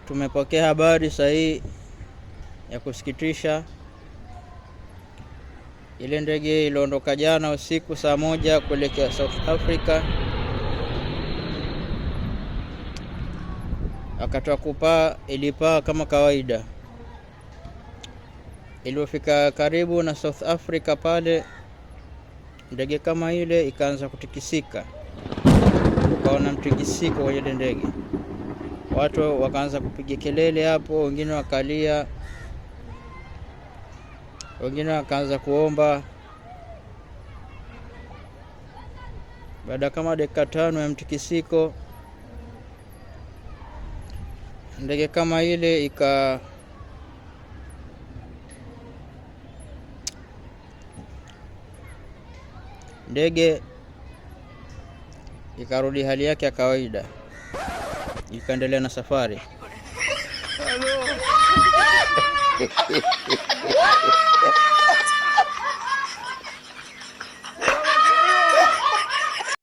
Tumepokea habari sahihi ya kusikitisha. Ile ndege iliondoka jana usiku saa 1 kuelekea South Africa. Wakati wa kupaa ilipaa kama kawaida. Ilipofika karibu na South Africa pale, ndege kama ile ikaanza kutikisika. Ukaona mtikisiko kwenye ndege. Watu wakaanza kupiga kelele hapo, wengine wakalia, wengine wakaanza kuomba. Baada kama dakika 5 ya mtikisiko, ndege kama ile ndege ikarudi hali yake ya kawaida, ikaendelea na safari.